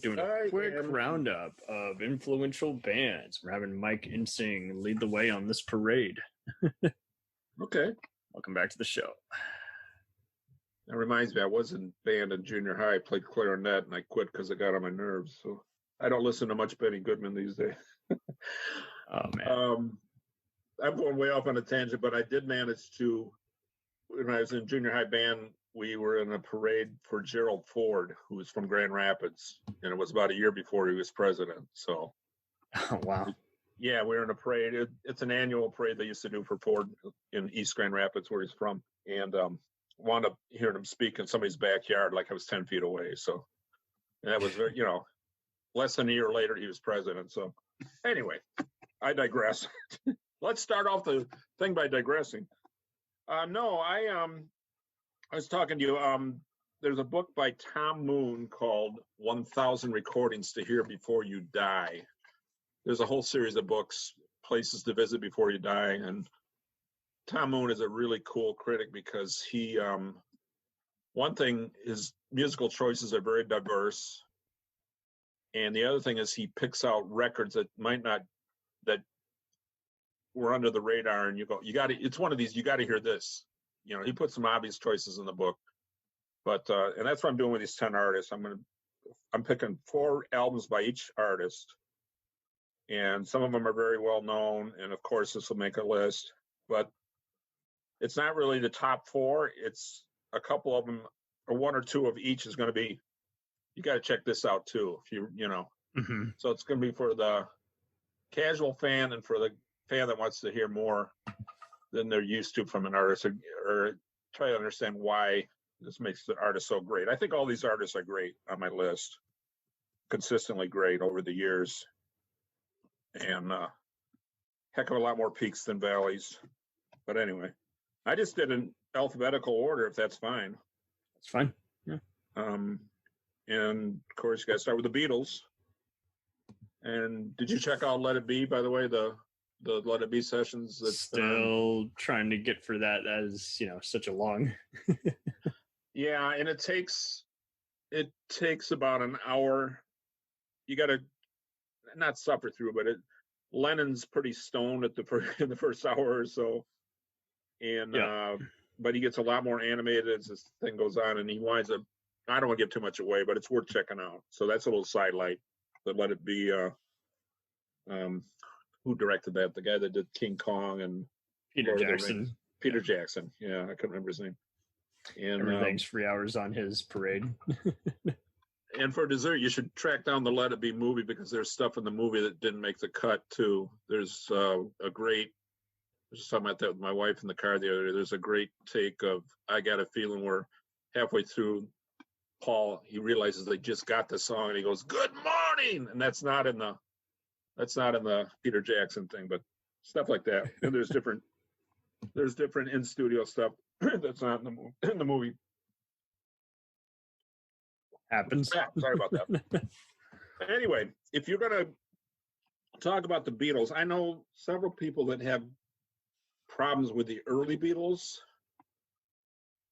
doing a quick roundup of influential bands. We're having Mike Ensing lead the way on this parade. Okay. Welcome back to the show. That reminds me, I was in band in junior high. I played clarinet, and I quit because it got on my nerves. So I don't listen to much Benny Goodman these days. Oh, man. I'm going way off on a tangent, but I did manage to, when I was in junior high band, we were in a parade for Gerald Ford, who was from Grand Rapids, and it was about a year before he was president. So, oh, wow. Yeah, we were in a parade. It's an annual parade they used to do for Ford in East Grand Rapids, where he's from. And wound up hearing him speak in somebody's backyard like I was 10 feet away. So and that was very, less than a year later, he was president. So anyway, I digress. Let's start off the thing by digressing. I was talking to you. There's a book by Tom Moon called 1,000 Recordings to Hear Before You Die. There's a whole series of books, places to visit before you die. And Tom Moon is a really cool critic because he, one thing, his musical choices are very diverse. And the other thing is he picks out records that that were under the radar. And it's one of these, you got to hear this. He put some obvious choices in the book. But, and that's what I'm doing with these 10 artists. I'm picking 4 albums by each artist. And some of them are very well known. And of course, this will make a list. But it's not really the top 4. It's a couple of them, or 1 or 2 of each is going to be, you got to check this out too. If Mm-hmm. So it's going to be for the casual fan and for the fan that wants to hear more than they're used to from an artist, or try to understand why this makes the artist so great. I think all these artists are great on my list, consistently great over the years. And heck of a lot more peaks than valleys. But anyway, I just did an alphabetical order, if that's fine. That's fine. Yeah. And of course, you got to start with the Beatles. And did you check out Let It Be, by the way, the Let It Be sessions? That's still trying to get for that as, such a long. Yeah, and it takes about an hour. You got to not suffer through, but Lennon's pretty stoned in the first hour or so, and but he gets a lot more animated as this thing goes on, and he winds up. I don't want to give too much away, but it's worth checking out. So that's a little sidelight. But Let It Be. Who directed that? The guy that did King Kong and Peter Jackson. Peter Jackson. Yeah, I couldn't remember his name. And everything's 3 hours on his parade. And for dessert, you should track down the Let It Be movie because there's stuff in the movie that didn't make the cut too. There's I was talking about that with my wife in the car the other day. There's a great take of I Got a Feeling where halfway through Paul, he realizes they just got the song and he goes, "Good morning," and that's not in the Peter Jackson thing, but stuff like that. And there's different in studio stuff that's not in the movie. Happens. Yeah, sorry about that. Anyway, if you're going to talk about the Beatles, I know several people that have problems with the early Beatles.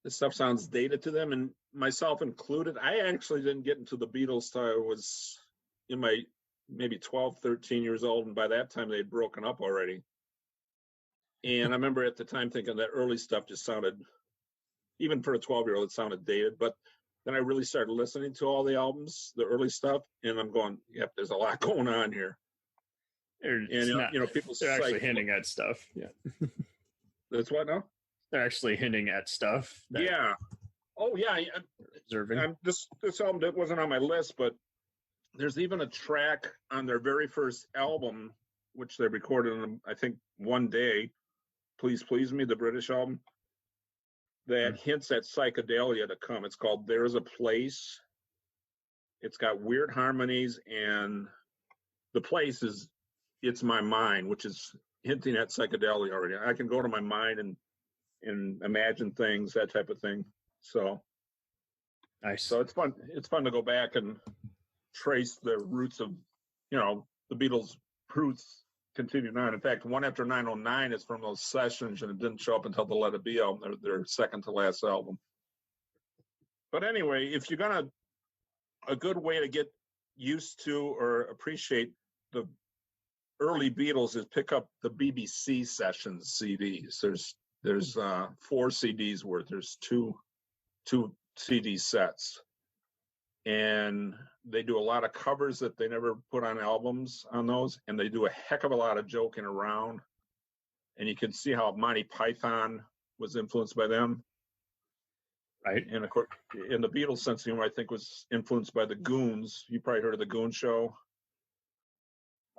This stuff sounds dated to them, and myself included. I actually didn't get into the Beatles till I was in my maybe 12, 13 years old, and by that time they'd broken up already. And I remember at the time thinking that early stuff just sounded, even for a 12-year-old, it sounded dated, but then I really started listening to all the albums, the early stuff, and I'm going, yep, there's a lot going on here. And people they're actually hinting at stuff. Yeah. That's what now? They're actually hinting at stuff. Yeah. Oh, yeah. Observing. This album that wasn't on my list, but there's even a track on their very first album, which they recorded in, I think, one day, Please Please Me, the British album, that hints at psychedelia to come. It's called There's a Place. It's got weird harmonies, and the place is It's My Mind, which is hinting at psychedelia already. I can go to my mind and imagine things, that type of thing. So nice. So it's fun. It's fun to go back and trace the roots of, the Beatles' roots continuing on. In fact, One After 909 is from those sessions, and it didn't show up until the Let It Be album, their second to last album. But anyway, if you're a good way to get used to or appreciate the early Beatles is pick up the BBC Sessions CDs. There's 4 CDs worth. There's two CD sets, and they do a lot of covers that they never put on albums on those, and they do a heck of a lot of joking around, and you can see how Monty Python was influenced by them. Right. And of course, in the Beatles sense of humor, I think was influenced by the Goons. You probably heard of the Goon Show.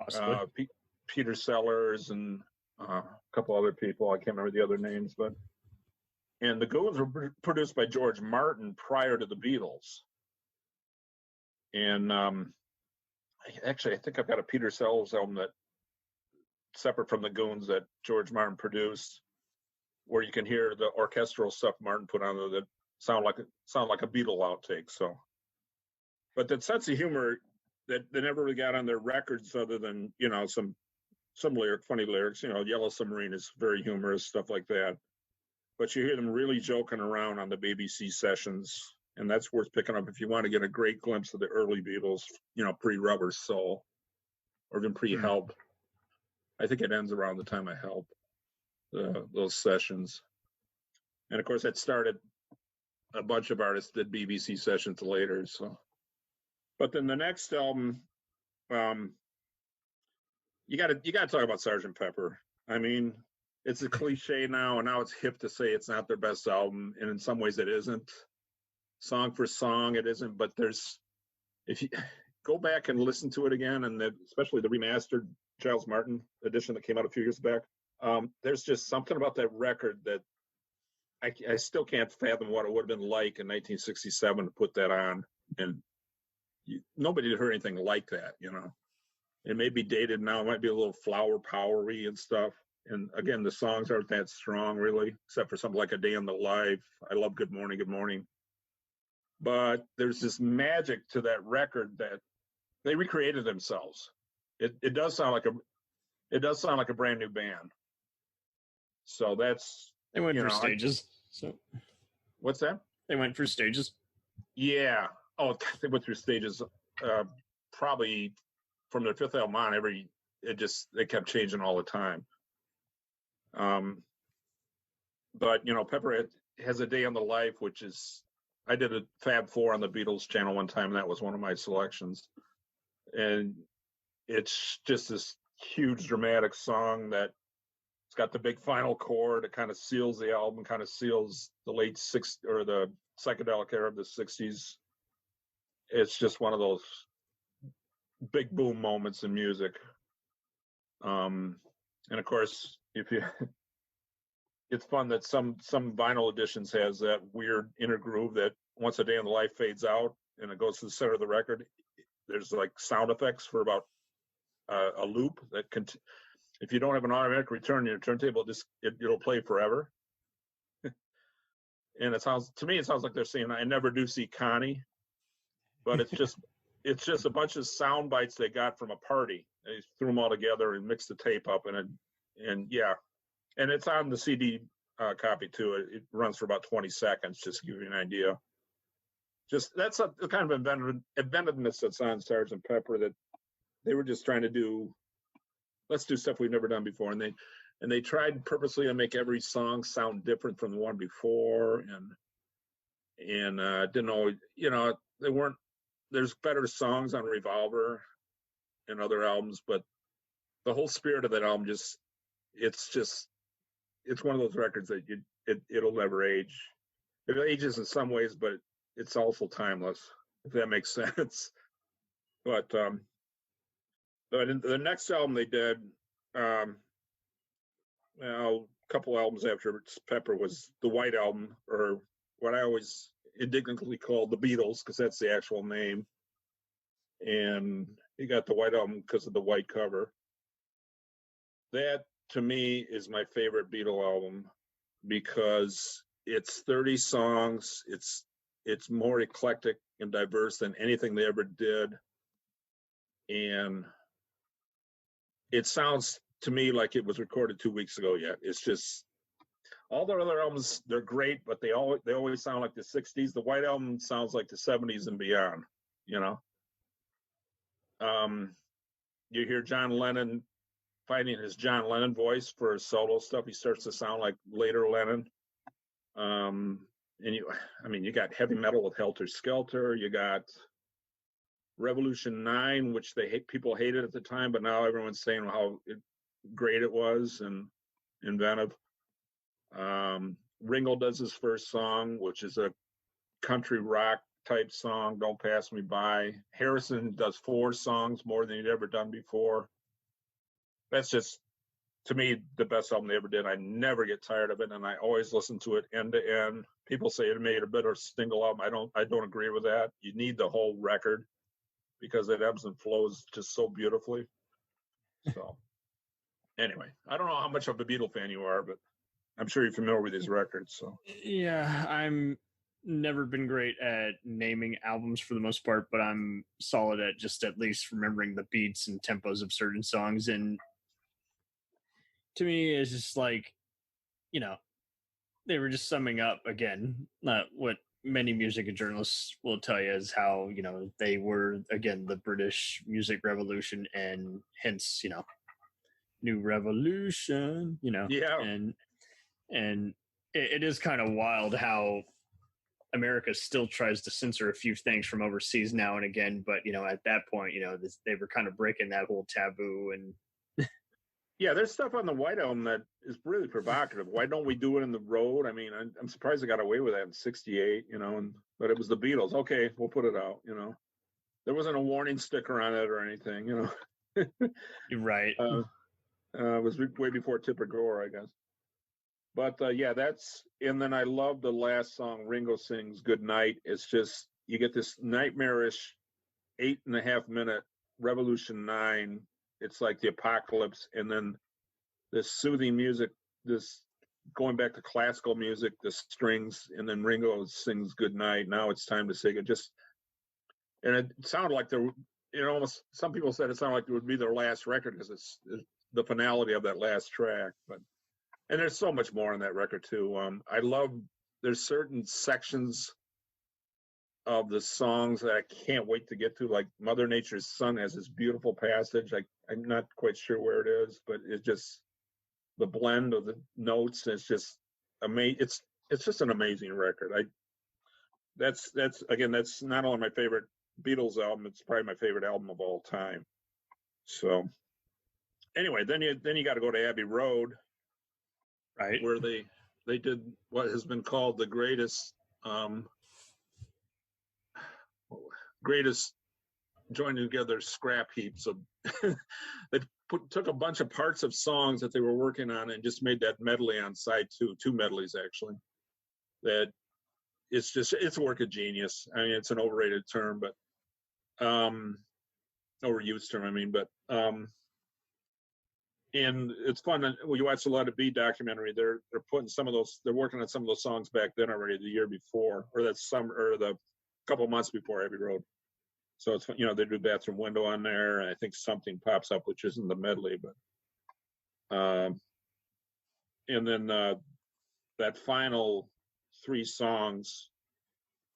Possibly. Peter Sellers and a couple other people. I can't remember the other names, and the Goons were produced by George Martin prior to the Beatles. And actually, I think I've got a Peter Sellers album that separate from the Goons that George Martin produced, where you can hear the orchestral stuff Martin put on there that sound like a Beatle outtake. So, but that sense of humor that they never really got on their records, other than some funny lyrics. Yellow Submarine is very humorous, stuff like that. But you hear them really joking around on the BBC Sessions, and that's worth picking up if you want to get a great glimpse of the early Beatles, pre-Rubber Soul, or even pre-Help. I think it ends around the time of Help, those sessions. And of course, that started a bunch of artists did BBC Sessions later. So, but then the next album, you got to talk about Sgt. Pepper. I mean, it's a cliche now, and now it's hip to say it's not their best album, and in some ways it isn't. Song for song, it isn't. But if you go back and listen to it again, and especially the remastered Giles Martin edition that came out a few years back, there's just something about that record that I still can't fathom what it would have been like in 1967 to put that on, and nobody had heard anything like that. It may be dated now. It might be a little flower powery and stuff. And again, the songs aren't that strong, really, except for something like A Day in the Life. I love Good Morning, Good Morning. But there's this magic to that record that they recreated themselves. It does sound like a brand new band. So they went for stages. So what's that? They went for stages. Yeah. Oh, they went through stages. Probably from their 5th album on, they kept changing all the time. But Pepper has A Day in the Life, which is, I did a Fab Four on the Beatles channel one time, and that was one of my selections. And it's just this huge dramatic song that it's got the big final chord. It kind of seals the album, kind of seals the late or the psychedelic era of the 60s. It's just one of those big boom moments in music. And of course, it's fun that some vinyl editions has that weird inner groove that once A Day in the Life fades out and it goes to the center of the record, there's like sound effects for about a loop that can, if you don't have an automatic return in your turntable, it'll play forever. And to me it sounds like they're saying, I never do see Connie, but it's just a bunch of sound bites they got from a party. They threw them all together and mixed the tape up, and it's on the CD copy too. It runs for about 20 seconds, just to give you an idea. Just that's a kind of inventiveness that's on Sgt. Pepper, that they were just trying to do. Let's do stuff we've never done before, and they tried purposely to make every song sound different from the one before, and didn't always, they weren't. There's better songs on Revolver and other albums, but the whole spirit of that album it's one of those records that it'll never age. It ages in some ways, but it's also timeless, if that makes sense. But in the next album they did, a couple albums after Pepper, was the White Album, or what I always indignantly called the Beatles, because that's the actual name. And you got the White Album because of the white cover. That, to me, is my favorite Beatle album, because it's 30 songs. It's more eclectic and diverse than anything they ever did. And it sounds to me like it was recorded 2 weeks ago yet. It's just, all their other albums, they're great, but they always sound like the 60s. The White Album sounds like the 70s and beyond, You hear John Lennon finding his John Lennon voice for his solo stuff. He starts to sound like later Lennon. And you got heavy metal with Helter Skelter. You got Revolution 9, which people hated at the time, but now everyone's saying how great it was and inventive. Ringo does his first song, which is a country rock type song, Don't Pass Me By. Harrison does 4 songs, more than he'd ever done before. That's just, to me, the best album they ever did. I never get tired of it, and I always listen to it end to end. People say it made a better single album. I don't agree with that. You need the whole record because it ebbs and flows just so beautifully. So anyway, I don't know how much of a Beatle fan you are, but I'm sure you're familiar with these records. So yeah, I'm never been great at naming albums for the most part, but I'm solid at just at least remembering the beats and tempos of certain songs. And to me, it's just like, they were just summing up again what many music journalists will tell you is how, they were, again, the British music revolution, and hence, new revolution, yeah. And it is kind of wild how America still tries to censor a few things from overseas now and again, but at that point, they were kind of breaking that whole taboo. And yeah, there's stuff on the White Album that is really provocative. Why don't we do it in the road? I mean, I'm surprised they got away with that in '68, but it was the Beatles. Okay, we'll put it out. There wasn't a warning sticker on it or anything. You're right. It was way before Tipper Gore, I guess. But and then I love the last song Ringo sings, Good Night. It's just, you get this nightmarish 8.5 minute Revolution 9. It's like the apocalypse. And then this soothing music, this going back to classical music, the strings, and then Ringo sings Good Night. Now it's time to sing it. And it sounded like almost, some people said it sounded like it would be their last record because it's the finality of that last track. And there's so much more on that record too. I love, there's certain sections of the songs that I can't wait to get to, like Mother Nature's Son has this beautiful passage. I'm not quite sure where it is, but it's just the blend of the notes. It's just amazing. It's just an amazing record. That's not only my favorite Beatles album, it's probably my favorite album of all time. So anyway, then you got to go to Abbey Road, right, where they did what has been called the greatest joining together scrap heaps of they took a bunch of parts of songs that they were working on and just made that medley on side two medleys actually. That it's a work of genius. I mean, it's an overrated term, but overused term, I mean, but and it's fun. When you watch a lot of B documentary, they're putting they're working on some of those songs back then already the year before, or that summer, or the couple months before Abbey Road. So it's, they do Bathroom Window on there, and I think Something Pops Up, which isn't the medley, but and then that final 3 songs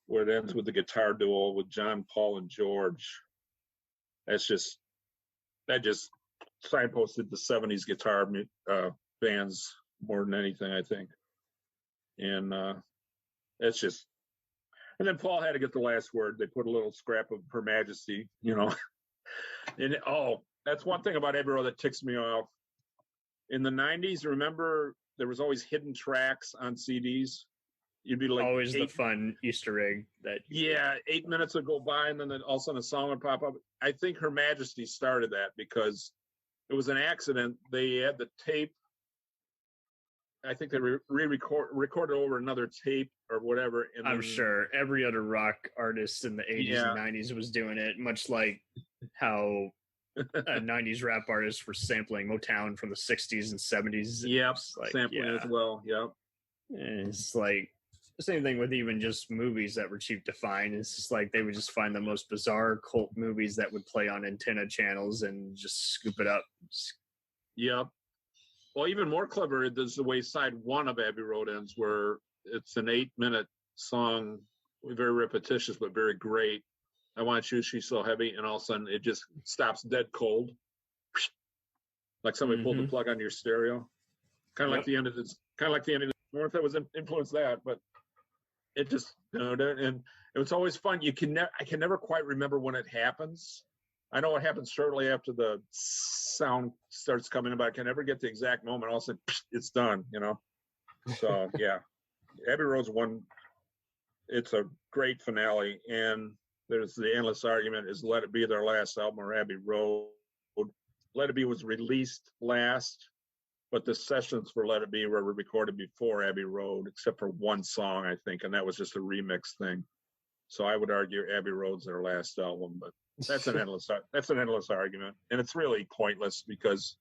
where it ends with the guitar duo with John, Paul, and George. That just signposted the 70s guitar bands more than anything, I think. And it's just, and then Paul had to get the last word. They put a little scrap of Her Majesty, And that's one thing about Abbey Road that ticks me off. In the 90s, remember, there was always hidden tracks on CDs. You'd be like, always the fun Easter egg that 8 minutes would go by and then all of a sudden a song would pop up. I think Her Majesty started that because it was an accident. They had the tape. I think they recorded over another tape or whatever. And I'm sure every other rock artist in the 80s and 90s was doing it, much like how 90s rap artists were sampling Motown from the 60s and 70s. Yep, sampling as well. Yep. And it's like the same thing with even just movies that were cheap to find. It's just like they would just find the most bizarre cult movies that would play on antenna channels and just scoop it up. Yep. Well, even more clever is the way side 1 of Abbey Road ends, where it's an 8-minute song, very repetitious but very great. I Want You, She's So Heavy, and all of a sudden it just stops dead cold. Like somebody pulled the plug on your stereo. Kind of like the end of this, I don't know if that was influenced that, but it just, and it was always fun. I can never quite remember when it happens. I know it happens shortly after the sound starts coming in, but I can never get the exact moment. All of a sudden, it's done, So, yeah. Abbey Road's one. It's a great finale. And there's the endless argument, is Let It Be their last album or Abbey Road? Let It Be was released last, but the sessions for Let It Be were recorded before Abbey Road, except for one song, I think, and that was just a remix thing. So I would argue Abbey Road's their last album, but that's an endless argument, and it's really pointless because,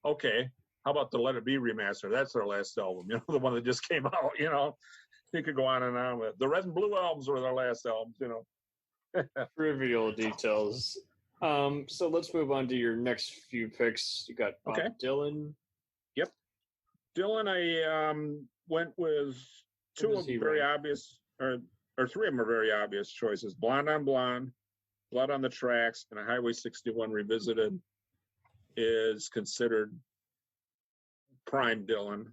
okay, how about the Let It Be remaster? That's their last album, the one that just came out. You could go on and on with the Red and Blue albums were their last albums. Trivial details. So let's move on to your next few picks. You got Bob Dylan. Yep, Dylan. I went with two of them very obvious, or three of them are very obvious choices: Blonde on Blonde, Blood on the Tracks, and a Highway 61 Revisited is considered prime Dylan.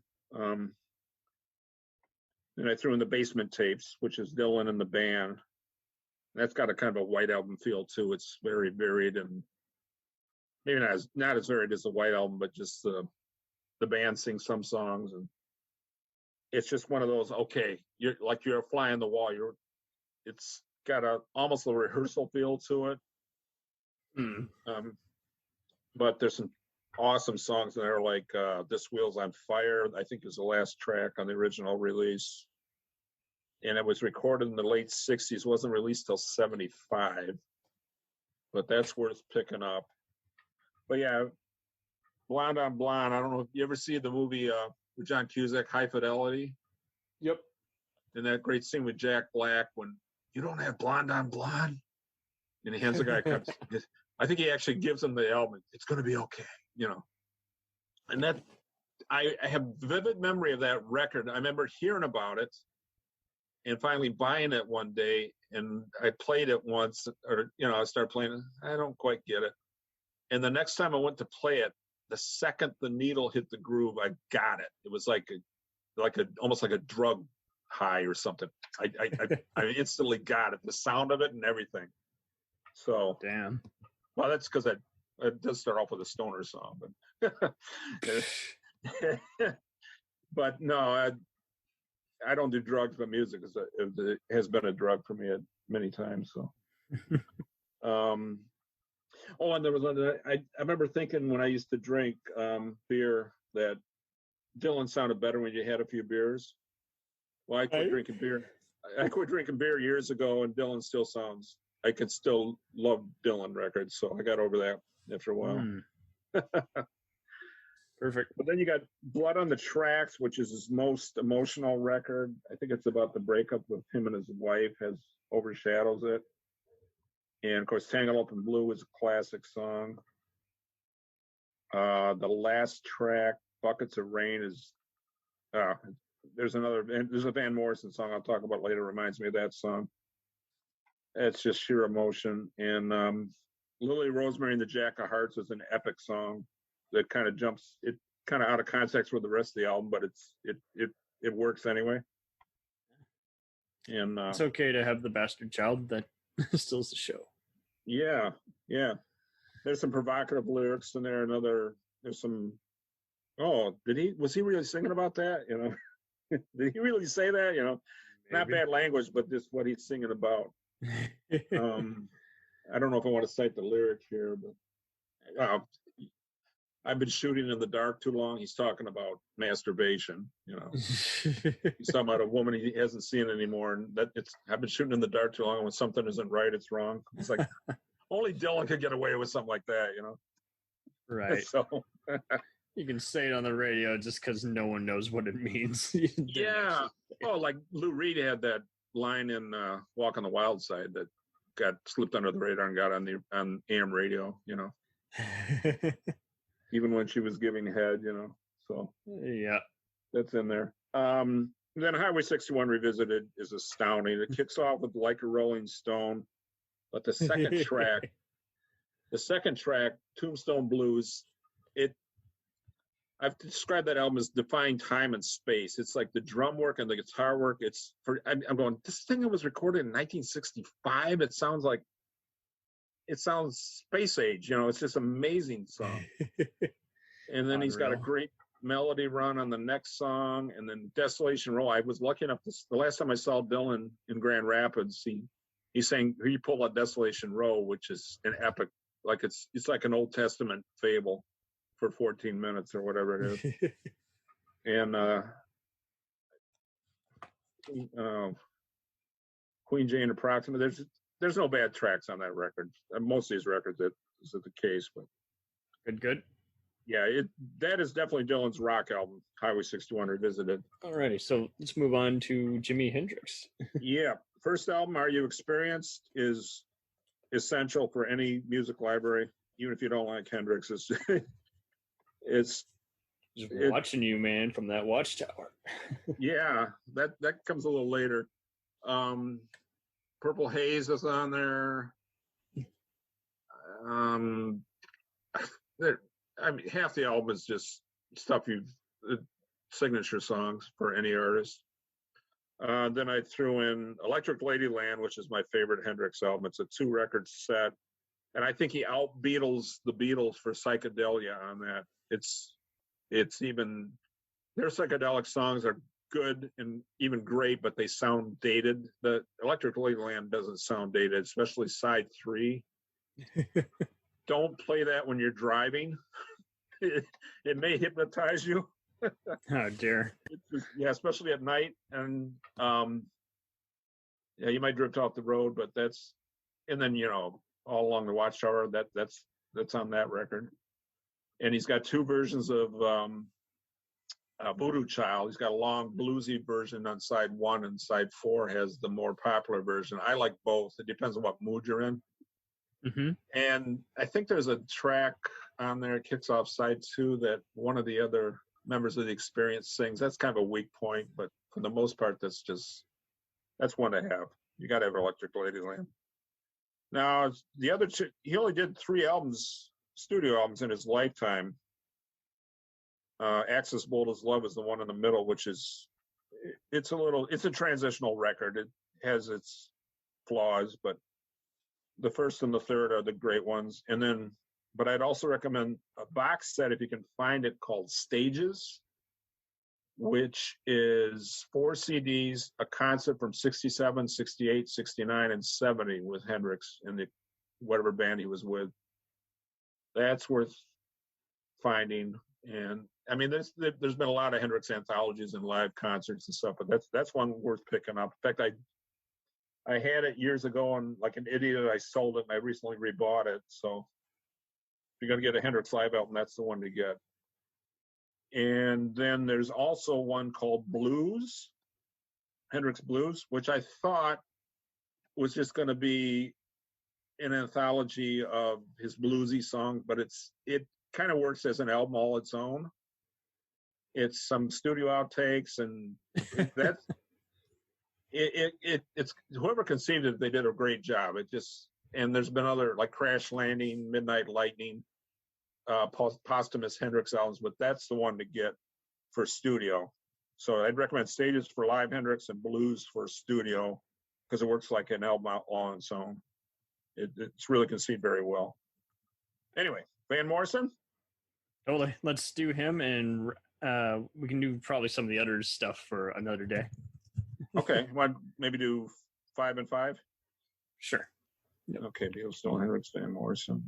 And I threw in the Basement Tapes, which is Dylan and the band. That's got a kind of a White Album feel too. It's very varied and maybe not as varied as the White Album, but just the band sings some songs, and it's just one of those. Okay, you're a fly on the wall. It's got almost a rehearsal feel to it. But there's some awesome songs in there, like This Wheel's on Fire, I think is the last track on the original release. And it was recorded in the late 60s, wasn't released till 75. But that's worth picking up. But yeah, Blonde on Blonde, I don't know if you ever see the movie with John Cusack, High Fidelity? Yep. And that great scene with Jack Black when you don't have Blonde on Blonde? And he hands the guy cups. I think he actually gives him the album. It's going to be okay, And that, I have vivid memory of that record. I remember hearing about it and finally buying it one day. And I played it once, or, I started playing it. I don't quite get it. And the next time I went to play it, the second the needle hit the groove, I got it. It was like almost like a drug high or something. I instantly got it, the sound of it and everything. So damn. Well, that's because it does start off with a stoner song, but no, I don't do drugs, but music it has been a drug for me many times. So, and there was I remember thinking when I used to drink beer that Dylan sounded better when you had a few beers. Well, I quit drinking beer. I quit drinking beer years ago, and Dylan still sounds. I can still love Dylan records, so I got over that after a while. Perfect. But then you got Blood on the Tracks, which is his most emotional record. I think it's about the breakup with him and his wife, overshadows it. And of course, Tangled Up in Blue is a classic song. The last track, Buckets of Rain, is there's a Van Morrison song I'll talk about later. Reminds me of that song. It's just sheer emotion. And Lily Rosemary and the Jack of Hearts is an epic song that kind of jumps it kind of out of context with the rest of the album, but it works anyway. And it's okay to have the bastard child that steals the show. Yeah. There's some provocative lyrics in there. There's some. Oh, was he really singing about that? Did he really say that? Maybe. Not bad language, but just what he's singing about. I don't know if I want to cite the lyric here, but I've been shooting in the dark too long. He's talking about masturbation. He's talking about a woman he hasn't seen anymore, and I've been shooting in the dark too long. When something isn't right, it's wrong. It's like only Dylan could get away with something like that, Right. So you can say it on the radio just because no one knows what it means. Yeah. Oh, like Lou Reed had that line in Walk on the Wild Side that got slipped under the radar and got on AM radio, even when she was giving head, so yeah, that's in there. Then Highway 61 Revisited is astounding. It kicks off with Like a Rolling Stone, But the second track, Tombstone Blues, I've described that album as defying time and space. It's like the drum work and the guitar work. I'm going, this thing was recorded in 1965. It sounds space age, it's just amazing song. And then he's got a great melody run on the next song, and then Desolation Row. I was lucky enough the last time I saw Dylan in Grand Rapids, he sang, he pulled out Desolation Row, which is an epic, like it's like an Old Testament fable for 14 minutes or whatever it is. And Queen Jane Approximate, there's no bad tracks on that record. Most of these records, that is the case, but good. Yeah, that is definitely Dylan's rock album, Highway 61 Revisited. Alrighty, so let's move on to Jimi Hendrix. Yeah, first album, Are You Experienced, is essential for any music library, even if you don't like Hendrix. It's watching you, man, from that watchtower. Yeah, that comes a little later. Purple Haze is on there. Half the album is just stuff signature songs for any artist. Then I threw in Electric Ladyland, which is my favorite Hendrix album. It's a 2-record set, and I think he out-Beatles the Beatles for psychedelia on that. It's even, their psychedelic songs are good and even great, but they sound dated. The Electric Ladyland doesn't sound dated, especially side 3. Don't play that when you're driving. It may hypnotize you. Oh dear. Yeah, especially at night, and you might drift off the road, but and then all along the Watchtower, that's on that record. And he's got 2 versions of Voodoo Child. He's got a long bluesy version on side 1, and side 4 has the more popular version. I like both. It depends on what mood you're in. Mm-hmm. And I think there's a track on there, kicks off side 2, that one of the other members of the Experience sings. That's kind of a weak point, but for the most part, that's one to have. You got to have Electric Ladyland. Now, the other two, he only did 3 albums, studio albums in his lifetime. Axis Bold as Love is the one in the middle, which is, it's a transitional record. It has its flaws, but the first and the third are the great ones. And then, but I'd also recommend a box set, if you can find it, called Stages, which is 4 CDs, a concert from 67, 68, 69, and 70 with Hendrix and whatever band he was with. That's worth finding. And I mean, there's been a lot of Hendrix anthologies and live concerts and stuff, but that's one worth picking up. In fact, I had it years ago, and like an idiot, I sold it, and I recently rebought it. So if you're going to get a Hendrix live album, that's the one to get. And then there's also one called Blues, Hendrix Blues, which I thought was just going to be an anthology of his bluesy songs, but it kind of works as an album all its own. It's some studio outtakes, and that's it's whoever conceived it, they did a great job. And there's been other, like Crash Landing, Midnight Lightning, posthumous Hendrix albums, but that's the one to get for studio. So I'd recommend Stages for live Hendrix and Blues for studio, because it works like an album all on its own. It's really conceived very well. Anyway, Van Morrison? Totally. Let's do him, and we can do probably some of the other stuff for another day. Okay. Want to maybe do 5 and 5? Sure. Yep. Okay, Beatles, Still Hendrix, Van Morrison.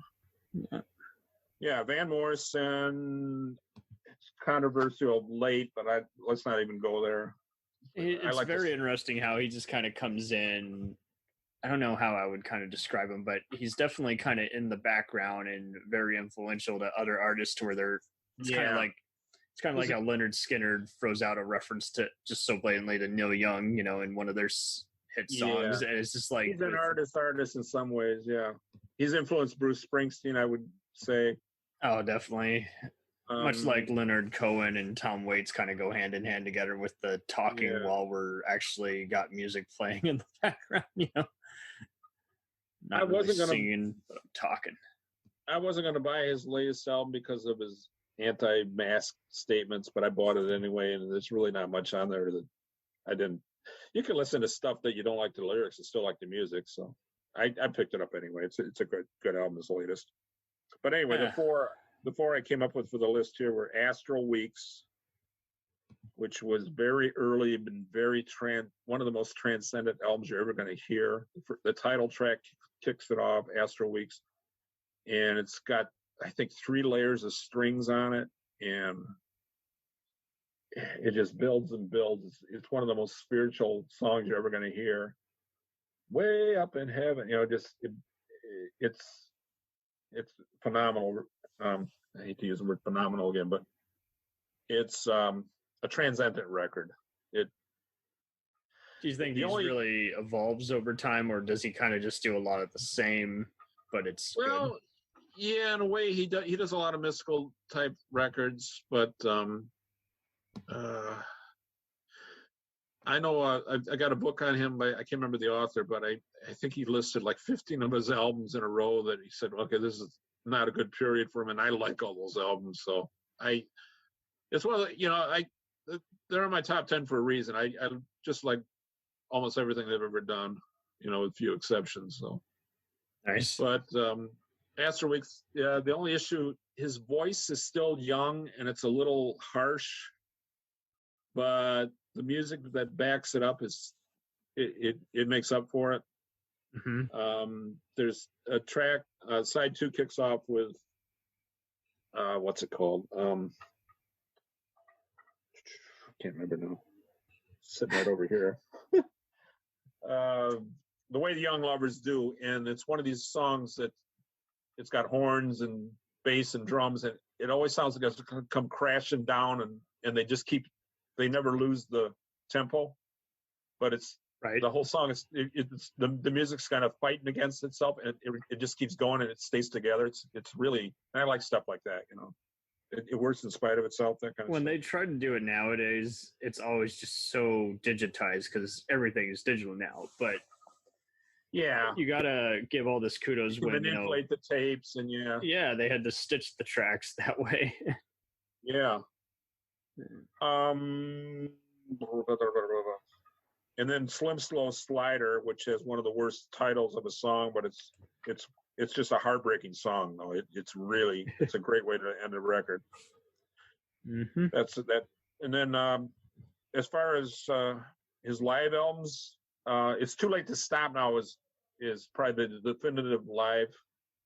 Yeah, Van Morrison, it's controversial late, but let's not even go there. It's very interesting how he just kind of comes in. I don't know how I would kind of describe him, but he's definitely kind of in the background and very influential to other artists, where it's kind of like how Leonard Skinner throws out a reference to just so blatantly to Neil Young, in one of their hit songs. And it's just like, he's an artist in some ways. Yeah. He's influenced Bruce Springsteen, I would say. Oh, definitely. Much like Leonard Cohen and Tom Waits kind of go hand in hand together with the talking while we're actually got music playing in the background, Not really singing, but I'm talking. I wasn't going to buy his latest album because of his anti-mask statements, but I bought it anyway, and there's really not much on there that I didn't. You can listen to stuff that you don't like the lyrics and still like the music, so I picked it up anyway. It's a good album, his latest. But anyway, the four I came up with for the list here were Astral Weeks, which was very early and very one of the most transcendent albums you're ever going to hear. The title track kicks it off, Astral Weeks, and it's got, I think, 3 layers of strings on it, and it just builds and builds. It's one of the most spiritual songs you're ever going to hear. Way up in heaven, it's phenomenal. I hate to use the word phenomenal again, but it's a transcendent record. Do you think he really evolves over time, or does he kind of just do a lot of the same, but it's good? Yeah, in a way he does a lot of mystical type records, but I know I got a book on him by, I can't remember the author, but I think he listed like 15 of his albums in a row that he said, okay, this is not a good period for him, and I like all those albums, so it's one of the, they're in my top 10 for a reason. I just like almost everything they've ever done, with few exceptions. So nice. But Astral Weeks, yeah, the only issue, his voice is still young and it's a little harsh, but the music that backs it up it makes up for it. Mm-hmm. There's a track, side 2 kicks off with what's it called? Can't remember now. Sitting right over here. The Way the Young Lovers Do, and it's one of these songs that it's got horns and bass and drums, and it always sounds like it's going to come crashing down, and they never lose the tempo, but it's right. The whole song is the music's kind of fighting against itself, and it just keeps going and it stays together. It's really, I like stuff like that. It works in spite of itself. That kind of when stuff. They try to do it nowadays, it's always just so digitized because everything is digital now. But yeah, you gotta give all this kudos when manipulate the tapes and yeah, they had to stitch the tracks that way. Yeah. And then Slim Slow Slider, which has one of the worst titles of a song, but it's just a heartbreaking song, though. It's a great way to end a record. Mm-hmm. That's that. And then as far as his live albums, It's Too Late to Stop Now is probably the definitive live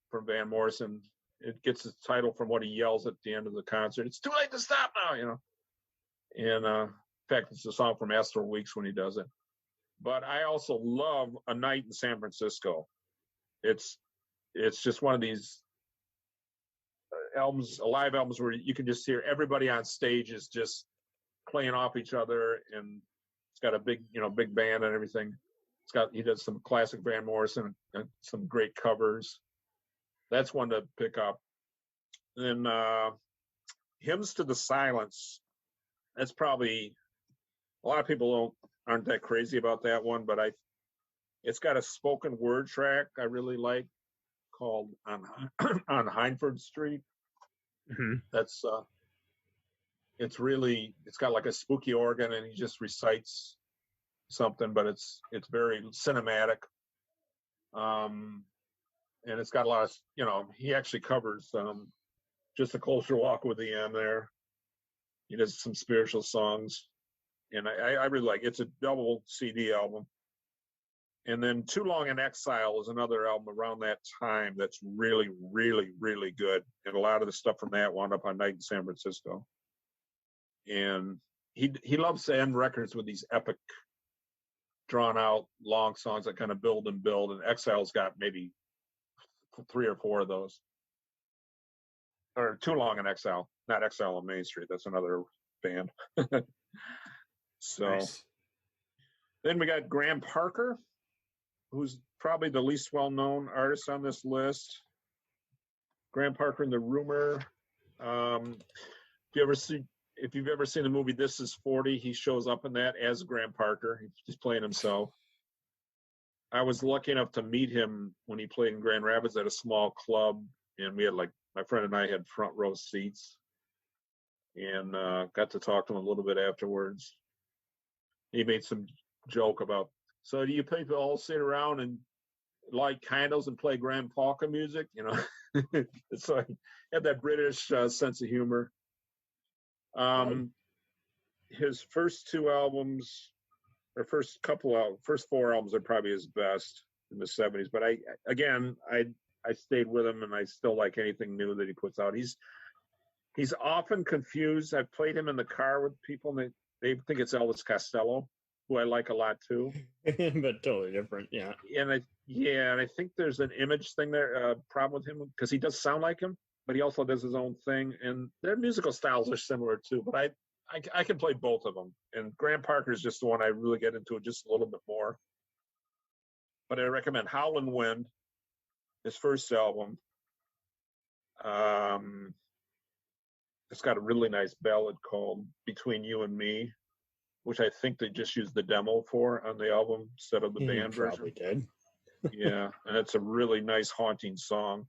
from Van Morrison. It gets its title from what he yells at the end of the concert. It's too late to stop now, And in fact, it's a song from Astral Weeks when he does it. But I also love A Night in San Francisco. It's just one of these albums, live albums, where you can just hear everybody on stage is just playing off each other, and it's got a big band and everything. He does some classic Van Morrison and some great covers. That's one to pick up. Then Hymns to the Silence. That's probably, a lot of people aren't that crazy about that one, but it's got a spoken word track I really like called on Hindford Street. Mm-hmm. That's it's got like a spooky organ, and he just recites something, but it's very cinematic. And it's got a lot of, he actually covers Just a Closer Walk with the End there. He does some spiritual songs, and I really like it. It's a double CD album. And then Too Long in Exile is another album around that time that's really, really, really good. And a lot of the stuff from that wound up on Night in San Francisco. And he loves to end records with these epic, drawn out, long songs that kind of build and build. And Exile's got maybe 3 or 4 of those. Or Too Long in Exile, not Exile on Main Street. That's another band. So nice. Then we got Graham Parker, who's probably the least well-known artist on this list. Graham Parker and the Rumor. If you've ever seen the movie This Is 40, he shows up in that as Graham Parker. He's playing himself. I was lucky enough to meet him when he played in Grand Rapids at a small club, and we had my friend and I had front row seats, and got to talk to him a little bit afterwards. He made some joke about, so do you people all sit around and light candles and play grand polka music? So I had that British sense of humor. His first two albums, or first four albums are probably his best in the 70s. But I stayed with him, and I still like anything new that he puts out. He's often confused. I've played him in the car with people, and they think it's Elvis Costello, who I like a lot too. But totally different, yeah. And I think there's an image thing there, problem with him, because he does sound like him, but he also does his own thing, and their musical styles are similar too. But I can play both of them, and Graham Parker is just the one I really get into just a little bit more. But I recommend Howlin' Wind, his first album. It's got a really nice ballad called Between You and Me, which I think they just used the demo for on the album instead of the band version. Probably did. Yeah, and it's a really nice, haunting song.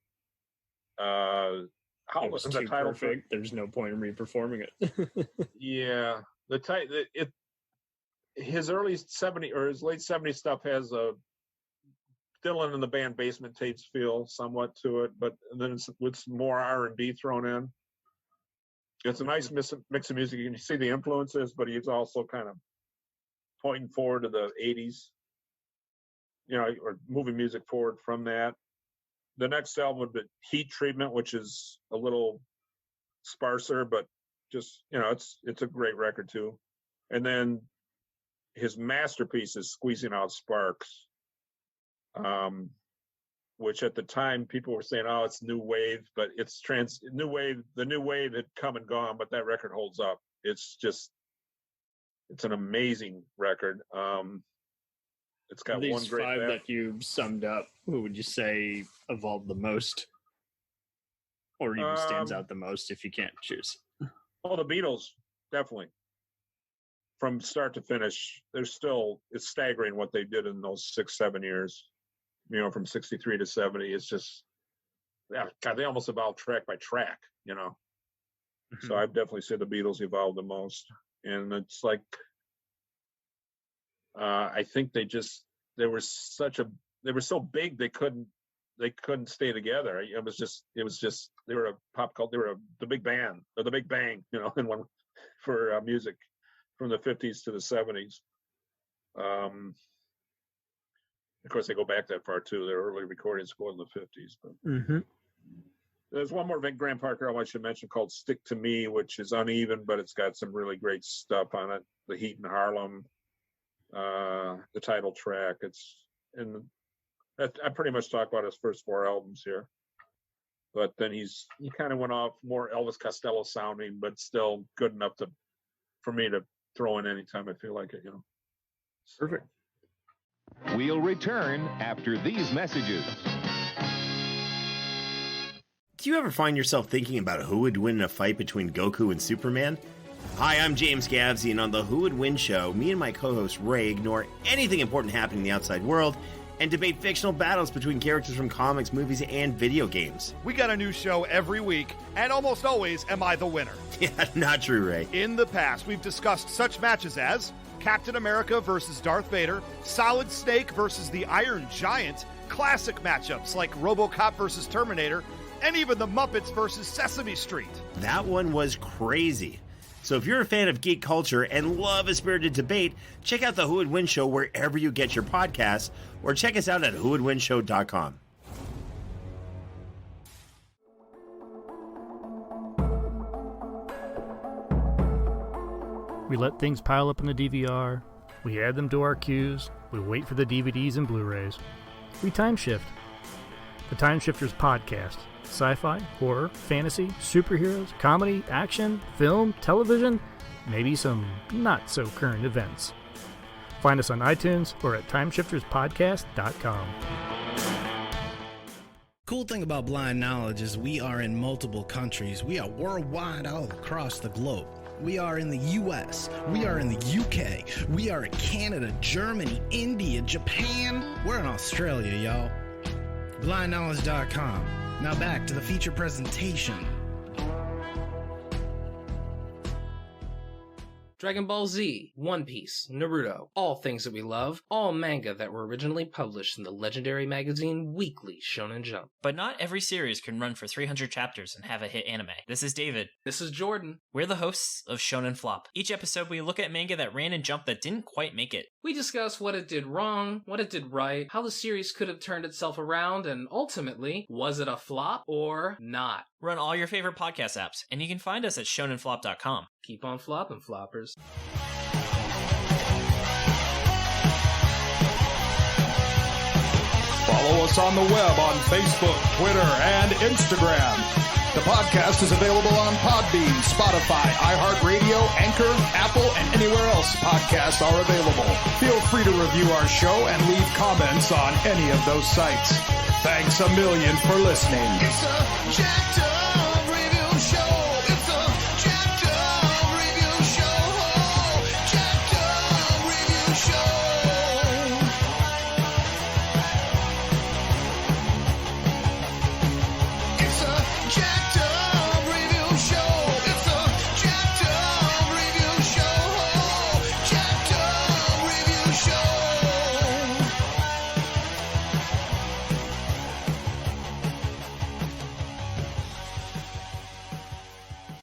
It was too perfect. There's no point in re-performing it. Yeah, his early 70s or his late 70s stuff has a Dylan and the band Basement Tapes feel somewhat to it, but then it's with some more R&B thrown in. It's a nice mix of music. You can see the influences, but he's also kind of pointing forward to the 80s, or moving music forward from that. The next album would be Heat Treatment, which is a little sparser, but just, it's a great record too. And then his masterpiece is Squeezing Out Sparks, which at the time people were saying, oh, it's new wave, but it's new wave. The new wave had come and gone, but that record holds up. It's an amazing record. It's got these one great five that you summed up, who would you say evolved the most, or even stands out the most if you can't choose? Oh, the Beatles, definitely. From start to finish, it's staggering what they did in those 6-7 years. From 63 to 70, it's just, God, they almost evolved track by track, Mm-hmm. So I'd definitely say the Beatles evolved the most. And it's like, I think they were so big they couldn't stay together. It was just they were a pop cult. They were the big band or the Big Bang, in one for music from the 50s to the 70s. Of course, they go back that far too. Their early recordings go in the 50s. But mm-hmm. There's one more Graham Parker album I should mention called "Stick to Me," which is uneven, but it's got some really great stuff on it. The Heat in Harlem, the title track. I pretty much talk about his first 4 albums here. But then he kind of went off more Elvis Costello sounding, but still good enough for me to throw in anytime I feel like it. Perfect. We'll return after these messages. Do you ever find yourself thinking about who would win in a fight between Goku and Superman? Hi, I'm James Gavsey, and on the Who Would Win show, me and my co-host Ray ignore anything important happening in the outside world and debate fictional battles between characters from comics, movies, and video games. We got a new show every week, and almost always am I the winner. Yeah, not true, Ray. In the past, we've discussed such matches as Captain America versus Darth Vader, Solid Snake versus the Iron Giant, classic matchups like RoboCop versus Terminator, and even the Muppets versus Sesame Street. That one was crazy. So if you're a fan of geek culture and love a spirited debate, check out the Who Would Win show wherever you get your podcasts, or check us out at whowouldwinshow.com. We let things pile up in the DVR, we add them to our queues, we wait for the DVDs and Blu-rays. We time shift. The Time Shifters Podcast. Sci-fi, horror, fantasy, superheroes, comedy, action, film, television, maybe some not-so-current events. Find us on iTunes or at timeshifterspodcast.com. Cool thing about Blind Knowledge is we are in multiple countries. We are worldwide all across the globe. We are in the US. We are in the UK. We are in Canada, Germany, India, Japan. We're in Australia, y'all. BlindKnowledge.com. Now back to the feature presentation. Dragon Ball Z, One Piece, Naruto, all things that we love, all manga that were originally published in the legendary magazine Weekly Shonen Jump. But not every series can run for 300 chapters and have a hit anime. This is David. This is Jordan. We're the hosts of Shonen Flop. Each episode we look at manga that ran in Jump that didn't quite make it. We discuss what it did wrong, what it did right, how the series could have turned itself around, and ultimately, was it a flop or not? We're on all your favorite podcast apps, and you can find us at shonenflop.com. Keep on flopping, floppers. Follow us on the web on Facebook, Twitter, and Instagram. The podcast is available on Podbean, Spotify, iHeartRadio, Anchor, Apple, and anywhere else podcasts are available. Feel free to review our show and leave comments on any of those sites. Thanks a million for listening. It's a jacked up review show. It's a jacked up review show. Jacked up review show. It's a jacked up